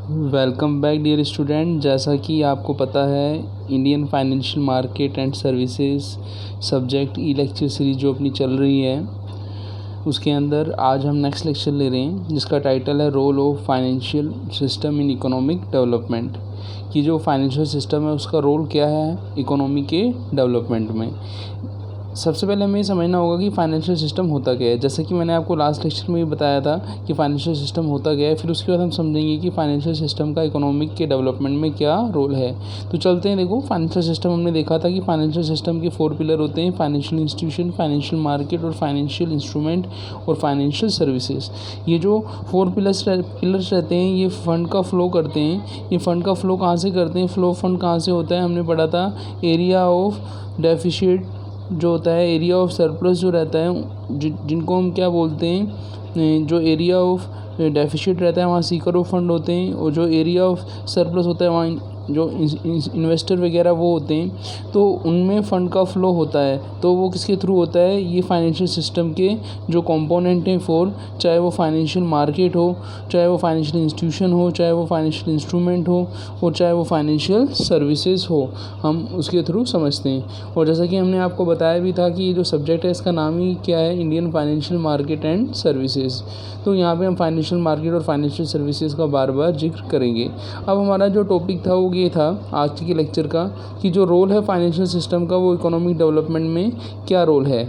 Welcome back dear student. जैसा कि आपको पता है, Indian financial market and services subject E lecture series जो अपनी चल रही है, उसके अंदर आज हम नेक्स्ट लेक्चर ले रहे हैं जिसका टाइटल है role of financial system in economic development. कि जो फाइनेंशियल सिस्टम है उसका रोल क्या है इकोनॉमी के डेवलपमेंट में। सबसे पहले हमें ये समझना होगा कि फाइनेंशियल सिस्टम होता क्या है। जैसे कि मैंने आपको लास्ट लेक्चर में भी बताया था कि फाइनेंशियल सिस्टम होता क्या है, फिर उसके बाद हम समझेंगे कि फाइनेंशियल सिस्टम का इकोनॉमिक के डेवलपमेंट में क्या रोल है। तो चलते हैं। देखो, फाइनेंशियल सिस्टम हमने देखा था कि फाइनेंशियल सिस्टम के 4 पिलर होते हैं: फाइनेंशियल इंस्टीट्यूशन, फाइनेंशियल मार्केट और फाइनेंशियल इंस्ट्रूमेंट और फाइनेंशियल सर्विसेज। ये जो 4 पिलर्स रहते हैं ये फंड का फ्लो करते हैं। ये फंड का फ्लो कहाँ से करते हैं, फ्लो फंड कहाँ से होता है, हमने पढ़ा था। एरिया ऑफ डेफिशिट जो होता है, एरिया ऑफ सरप्लस जो रहता है, जिनको हम क्या बोलते हैं, जो एरिया ऑफ डेफिशिट रहता है वहाँ सीकर ऑफ फंड होते हैं, और जो एरिया ऑफ सरप्लस होता है वहाँ जो इन्वेस्टर वगैरह वो होते हैं, तो उनमें फ़ंड का फ्लो होता है। तो वो किसके थ्रू होता है, ये फाइनेंशियल सिस्टम के जो कंपोनेंट हैं 4, चाहे वो फाइनेंशियल मार्केट हो, चाहे वो फाइनेंशियल इंस्टीट्यूशन हो, चाहे वो फाइनेंशियल इंस्ट्रूमेंट हो, और चाहे वो फाइनेंशियल सर्विसेज हो, हम उसके थ्रू समझते हैं। और जैसा कि हमने आपको बताया भी था कि ये जो सब्जेक्ट है इसका नाम ही क्या है, Indian financial market and services. तो यहाँ पे हम फाइनेंशियल मार्केट और फाइनेंशियल सर्विसेज का बार बार जिक्र करेंगे। अब हमारा जो टॉपिक था वो ये था आज के लेक्चर का कि जो रोल है फाइनेंशियल सिस्टम का वो इकोनॉमिक डेवलपमेंट में क्या रोल है।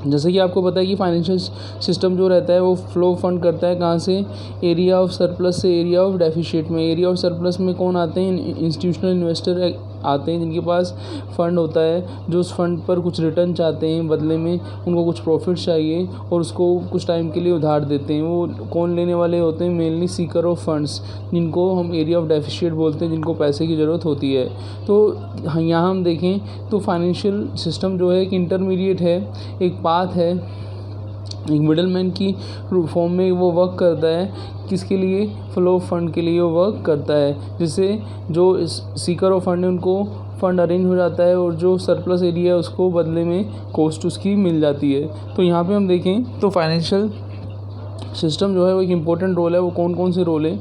जैसे कि आपको पता है कि फाइनेंशियल सिस्टम जो रहता है वो फ्लो फंड करता है कहाँ से, एरिया ऑफ सरप्लस से एरिया ऑफ डेफिशिट में। एरिया ऑफ सरप्लस में कौन आते हैं, इंस्टीट्यूशनल इन्वेस्टर आते हैं जिनके पास फ़ंड होता है, जो उस फंड पर कुछ रिटर्न चाहते हैं, बदले में उनको कुछ प्रॉफिट चाहिए और उसको कुछ टाइम के लिए उधार देते हैं। वो कौन लेने वाले होते हैं, मेनली सीकर ऑफ फंड्स, जिनको हम एरिया ऑफ डेफिशिट बोलते हैं, जिनको पैसे की ज़रूरत होती है। तो यहाँ हम देखें तो फाइनेंशियल सिस्टम जो है एक इंटरमीडिएट है, एक पाथ है, एक मिडल मैन की फॉर्म में वो वर्क करता है। किसके लिए, फ्लो फंड के लिए वो वर्क करता है, जिससे जो सीकर ऑफ फंड है उनको फंड अरेंज हो जाता है और जो सरप्लस एरिया है उसको बदले में कॉस्ट उसकी मिल जाती है। तो यहाँ पे हम देखें तो फाइनेंशियल सिस्टम जो है वो एक इम्पोर्टेंट रोल है। वो कौन कौन से रोल है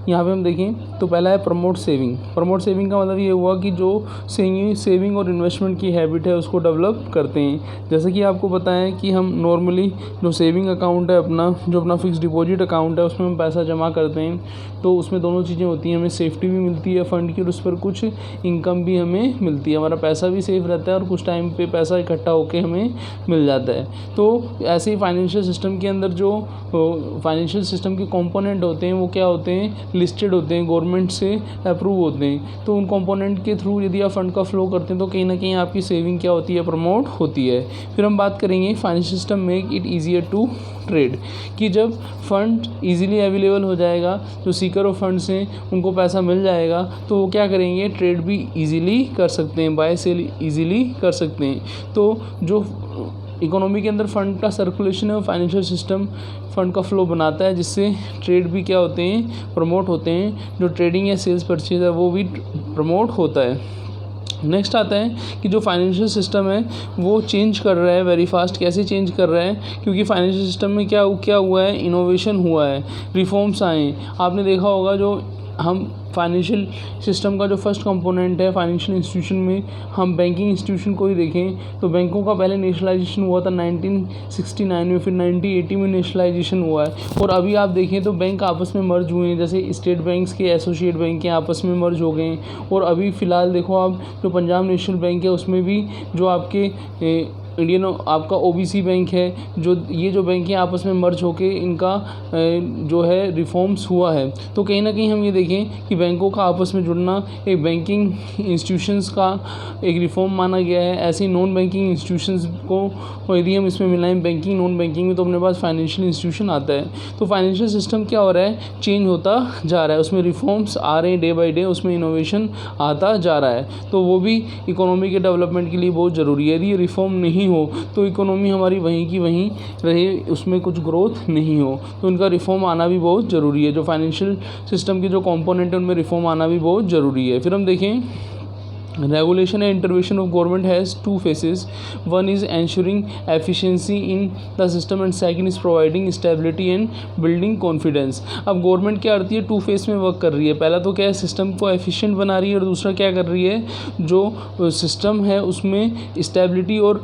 यहाँ पे हम देखें तो पहला है प्रमोट सेविंग। प्रमोट सेविंग का मतलब ये हुआ कि जो सेविंग और इन्वेस्टमेंट की हैबिट है उसको डेवलप करते हैं। जैसे कि आपको पता है कि हम नॉर्मली जो सेविंग अकाउंट है अपना, जो अपना फिक्स डिपॉजिट अकाउंट है, उसमें हम पैसा जमा करते हैं, तो उसमें दोनों चीज़ें होती हैं, हमें सेफ्टी भी मिलती है फंड की और उस पर कुछ इनकम भी हमें मिलती है। हमारा पैसा भी सेफ रहता है और कुछ टाइम पे पैसा इकट्ठा होकर हमें मिल जाता है। तो ऐसे ही फाइनेंशियल सिस्टम के अंदर जो फाइनेंशियल सिस्टम के कंपोनेंट होते हैं वो क्या होते हैं, लिस्टेड होते हैं, गवर्नमेंट से अप्रूव होते हैं। तो उन कंपोनेंट के थ्रू यदि आप फंड का फ्लो करते हैं तो कहीं ना कहीं आपकी सेविंग क्या होती है, प्रमोट होती है। फिर हम बात करेंगे financial system make it easier to trade, कि जब फंड इजीली अवेलेबल हो जाएगा, जो सीकर ऑफ फंड्स हैं उनको पैसा मिल जाएगा, तो वो क्या करेंगे, ट्रेड भी इजीली कर सकते हैं, बाय सेल इजीली कर सकते हैं। तो जो इकोनॉमी के अंदर फंड का सर्कुलेशन है वो फाइनेंशियल सिस्टम फंड का फ्लो बनाता है, जिससे ट्रेड भी क्या होते हैं, प्रमोट होते हैं। जो ट्रेडिंग या सेल्स परचेज है वो भी प्रमोट होता है। नेक्स्ट आता है कि जो फाइनेंशियल सिस्टम है वो चेंज कर रहा है वेरी फास्ट। कैसे चेंज कर रहा है, क्योंकि फाइनेंशियल सिस्टम में क्या हुआ है, इनोवेशन हुआ है, रिफॉर्म्स आए हैं। आपने देखा होगा जो हम फाइनेंशियल सिस्टम का जो फर्स्ट कंपोनेंट है फाइनेंशियल इंस्टीट्यूशन में, हम बैंकिंग इंस्टीट्यूशन को ही देखें तो बैंकों का पहले नेशनलाइजेशन हुआ था 1969 में, फिर 1980 में नेशनलाइजेशन हुआ है। और अभी आप देखें तो बैंक आपस में मर्ज हुए हैं, जैसे स्टेट बैंक्स के एसोसिएट बैंक के आपस में मर्ज हो गए हैं। और अभी फ़िलहाल देखो आप, जो पंजाब नेशनल बैंक है उसमें भी जो आपके इंडियन आपका ओबीसी बैंक है, जो ये जो बैंक है आपस में मर्ज होके इनका जो है रिफॉर्म्स हुआ है। तो कहीं ना कहीं हम ये देखें कि बैंकों का आपस में जुड़ना एक बैंकिंग इंस्टीट्यूशंस का एक रिफॉर्म माना गया है। ऐसे नॉन बैंकिंग इंस्टीट्यूशंस को यदि हम इसमें मिलाएं बैंकिंग नॉन बैंकिंग में, तो अपने पास फाइनेंशियल इंस्टीट्यूशन आता है। तो फाइनेंशियल सिस्टम क्या हो रहा है, चेंज होता जा रहा है, उसमें रिफॉर्म्स आ रहे हैं डे बाई डे, उसमें इनोवेशन आता जा रहा है। तो वो भी इकोनॉमी के डेवलपमेंट के लिए बहुत ज़रूरी है। यदि ये रिफॉर्म नहीं हो तो इकोनॉमी हमारी वहीं की वहीं रहे, उसमें कुछ ग्रोथ नहीं हो। तो इनका रिफॉर्म आना भी बहुत ज़रूरी है। जो फाइनेंशियल सिस्टम के जो कंपोनेंट है उनमें रिफॉर्म आना भी बहुत ज़रूरी है। फिर हम देखें Regulation and intervention of government has two phases. One is ensuring efficiency in the system and second is providing stability and building confidence. अब गवर्नमेंट क्या करती है, टू फेस में वर्क कर रही है. पहला तो क्या है, सिस्टम को एफिशिएंट बना रही है और दूसरा क्या कर रही है, जो सिस्टम है उसमें स्टेबिलिटी और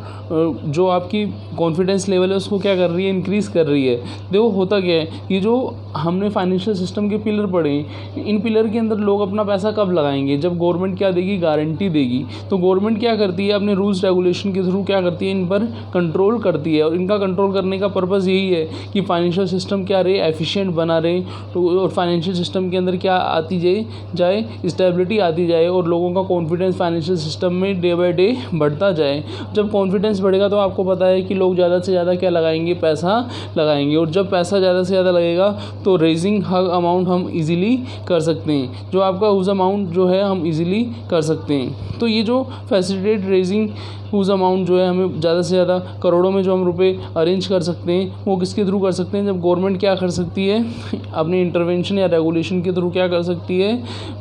जो आपकी कॉन्फिडेंस लेवल है उसको क्या कर रही है, इंक्रीज़ कर रही है. देखो होता क्या है, ये जो हमने फाइनेंशियल सिस्टम के पिलर पढ़े, इन पिलर के अंदर लोग अपना पैसा कब लगाएंगे, जब गवर्नमेंट क्या देगी, गारंटी देगी. तो गवर्नमेंट क्या करती है, अपने रूल्स रेगुलेशन के थ्रू क्या करती है, इन पर कंट्रोल करती है. और इनका कंट्रोल करने का पर्पज़ यही है कि फाइनेंशियल सिस्टम क्या रहे, एफिशिएंट बना रहे. तो और फाइनेंशियल सिस्टम के अंदर क्या आती जाए स्टेबिलिटी आती जाए और लोगों का कॉन्फिडेंस फाइनेंशियल सिस्टम में डे बाय डे बढ़ता जाए. जब कॉन्फिडेंस बढ़ेगा तो आपको पता है कि लोग ज़्यादा से ज़्यादा क्या लगाएंगे, पैसा लगाएंगे. और जब पैसा ज़्यादा से ज़्यादा लगेगा तो रेजिंग हग अमाउंट हम इजीली कर सकते हैं. जो आपका उस अमाउंट जो है हम इजीली कर सकते हैं. तो ये जो फैसिलिटेट रेजिंग उस अमाउंट जो है, हमें ज़्यादा से ज़्यादा करोड़ों में जो हम रुपए अरेंज कर सकते हैं, वो किसके थ्रू कर सकते हैं, जब गवर्नमेंट क्या कर सकती है, अपने इंटरवेंशन या रेगुलेशन के थ्रू क्या कर सकती है,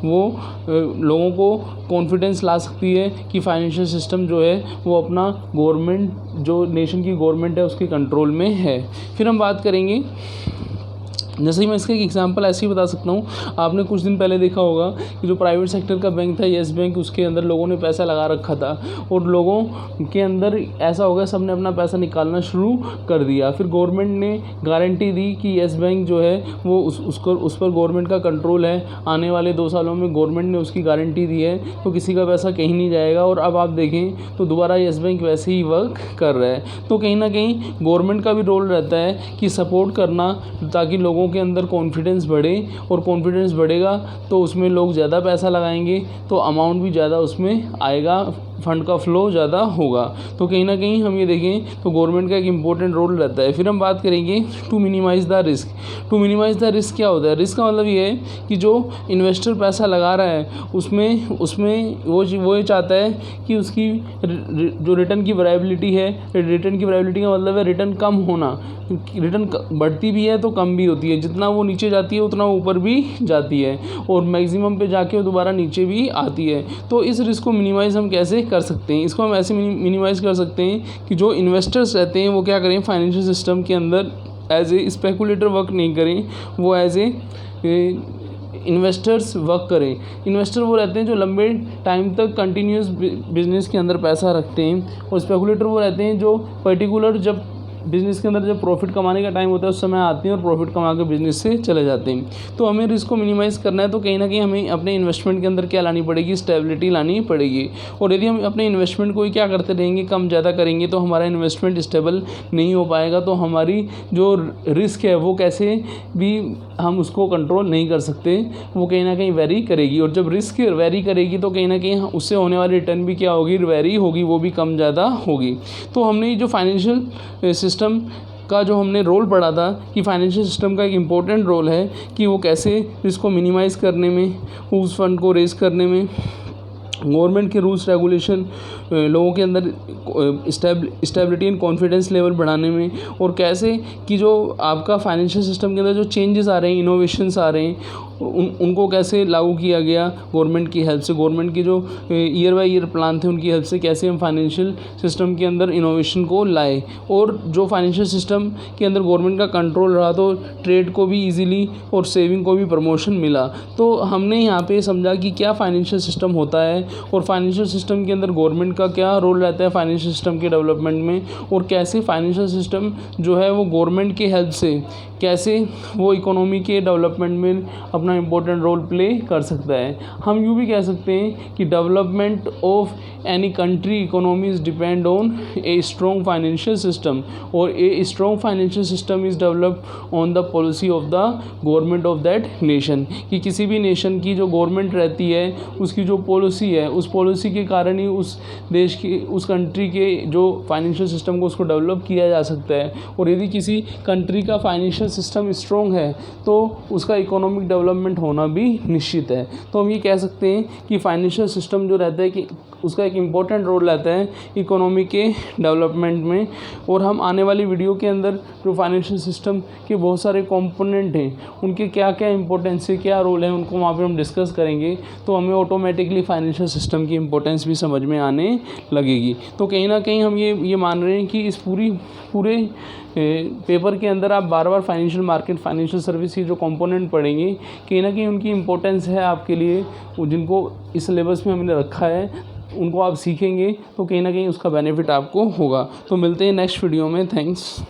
वो लोगों को कॉन्फिडेंस ला सकती है कि फाइनेंशियल सिस्टम जो है वो अपना गवर्नमेंट, जो नेशन की गवर्नमेंट है उसके कंट्रोल में है. फिर हम बात करेंगे, जैसे ही मैं इसका एक एग्जांपल ऐसे ही बता सकता हूँ. आपने कुछ दिन पहले देखा होगा कि जो प्राइवेट सेक्टर का बैंक था येस बैंक, उसके अंदर लोगों ने पैसा लगा रखा था और लोगों के अंदर ऐसा हो गया, सबने अपना पैसा निकालना शुरू कर दिया. फिर गवर्नमेंट ने गारंटी दी कि येस बैंक जो है वो उस पर गवर्नमेंट का कंट्रोल है. आने वाले 2 सालों में गवर्नमेंट ने उसकी गारंटी दी है, तो किसी का पैसा कहीं नहीं जाएगा. और अब आप देखें तो दोबारा येस बैंक वैसे ही वर्क कर रहा है. तो कहीं ना कहीं गवर्नमेंट का भी रोल रहता है कि सपोर्ट करना, ताकि लोगों के अंदर कॉन्फिडेंस बढ़े. और कॉन्फिडेंस बढ़ेगा तो उसमें लोग ज़्यादा पैसा लगाएंगे, तो अमाउंट भी ज़्यादा उसमें आएगा, फंड का फ्लो ज़्यादा होगा. तो कहीं ना कहीं हम ये देखें तो गवर्नमेंट का एक इंपॉर्टेंट रोल रहता है. फिर हम बात करेंगे to minimize the risk. To minimize the risk क्या होता है, रिस्क का मतलब ये है कि जो इन्वेस्टर पैसा लगा रहा है उसमें वो ये चाहता है कि उसकी जो रिटर्न की वैरिएबिलिटी है, रिटर्न की वैरिएबिलिटी का मतलब है रिटर्न कम होना. रिटर्न बढ़ती भी है तो कम भी होती है, जितना वो नीचे जाती है उतना ऊपर भी जाती है, और मैक्सिमम पे जाके वो दोबारा नीचे भी आती है. तो इस रिस्क को मिनिमाइज़ हम कैसे कर सकते हैं, इसको हम ऐसे मिनिमाइज़ कर सकते हैं कि जो इन्वेस्टर्स रहते हैं वो क्या करें, फाइनेंशियल सिस्टम के अंदर एज ए स्पेकुलेटर वर्क नहीं करें, वो एज ए इन्वेस्टर्स वर्क करें. इन्वेस्टर वो रहते हैं जो लंबे टाइम तक कंटिन्यूस बिजनेस के अंदर पैसा रखते हैं, और स्पेकुलेटर वो रहते हैं जो पर्टिकुलर जब बिज़नेस के अंदर जब प्रॉफिट कमाने का टाइम होता है उस समय आते हैं और प्रॉफिट कमा के बिज़नेस से चले जाते हैं. तो हमें रिस्क को मिनिमाइज़ करना है तो कहीं ना कहीं हमें अपने इन्वेस्टमेंट के अंदर क्या लानी पड़ेगी, स्टेबिलिटी लानी पड़ेगी. और यदि हम अपने इन्वेस्टमेंट को ही क्या करते रहेंगे, कम ज़्यादा करेंगे, तो हमारा इन्वेस्टमेंट स्टेबल नहीं हो पाएगा. तो हमारी जो रिस्क है वो कैसे भी हम उसको कंट्रोल नहीं कर सकते, वो कहीं ना कहीं वेरी करेगी. और जब रिस्क वेरी करेगी तो कहीं ना कहीं उससे होने वाली रिटर्न भी क्या होगी, वेरी होगी, वो भी कम ज़्यादा होगी. तो हमने जो फाइनेंशियल सिस्टम का जो हमने रोल पढ़ा था कि फाइनेंशियल सिस्टम का एक इम्पोर्टेंट रोल है कि वो कैसे इसको मिनिमाइज़ करने में, उस फंड को रेज़ करने में, गवर्नमेंट के रूल्स रेगुलेशन लोगों के अंदर स्टेबिलिटी एंड कॉन्फिडेंस लेवल बढ़ाने में, और कैसे कि जो आपका फाइनेंशियल सिस्टम के अंदर जो चेंजेस आ रहे हैं, इनोवेशंस आ रहे हैं, उनको कैसे लागू किया गया गवर्नमेंट की हेल्प से. गवर्नमेंट की जो ईयर बाय ईयर प्लान थे उनकी हेल्प से कैसे हम फाइनेंशियल सिस्टम के अंदर इनोवेशन को लाए. और जो फाइनेंशियल सिस्टम के अंदर गवर्नमेंट का कंट्रोल रहा तो ट्रेड को भी इजीली और सेविंग को भी प्रमोशन मिला. तो हमने यहाँ पे समझा कि क्या फाइनेंशियल सिस्टम होता है और फाइनेंशियल सिस्टम के अंदर गवर्नमेंट का क्या रोल रहता है फाइनेंशियल सिस्टम के डेवलपमेंट में, और कैसे फाइनेंशियल सिस्टम जो है वो गवर्नमेंट की हेल्प से कैसे वो इकोनॉमी के डेवलपमेंट में अपना इम्पोर्टेंट रोल प्ले कर सकता है. हम यूँ भी कह सकते हैं कि development of any country economies depend on a strong financial system, और a strong financial system is developed on the policy of the government of that nation. कि किसी भी नेशन की जो गवर्नमेंट रहती है उसकी जो पॉलिसी है, उस पॉलिसी के कारण ही उस देश की उस कंट्री के जो फाइनेंशियल सिस्टम को उसको डेवलप किया जा सकता है। और यदि किसी कंट्री का फाइनेंशियल सिस्टम स्ट्रॉन्ग है तो उसका इकोनॉमिक डेवलपमेंट होना भी निश्चित है। तो हम ये कह सकते हैं कि फाइनेंशियल सिस्टम जो रहता है कि उसका एक इम्पोर्टेंट रोल रहता है इकोनॉमी के डेवलपमेंट में। और हम आने वाली वीडियो के अंदर जो फाइनेंशियल सिस्टम के बहुत सारे कंपोनेंट हैं उनके क्या क्या इंपॉर्टेंस है, क्या रोल है, उनको वहाँ पे हम डिस्कस करेंगे। तो हमें ऑटोमेटिकली फाइनेंशियल सिस्टम की इंपॉर्टेंस भी समझ में आने लगेगी। तो कहीं ना कहीं हम ये मान रहे हैं कि इस पूरे पेपर के अंदर आप बार बार फाइनेंशियल मार्केट, फाइनेंशियल सर्विस की जो कंपोनेंट पढ़ेंगे, कहीं ना कहीं उनकी इंपॉर्टेंस है आपके लिए, जिनको इस सिलेबस में हमने रखा है उनको आप सीखेंगे तो कहीं ना कहीं उसका बेनिफिट आपको होगा। तो मिलते हैं नेक्स्ट वीडियो में। थैंक्स।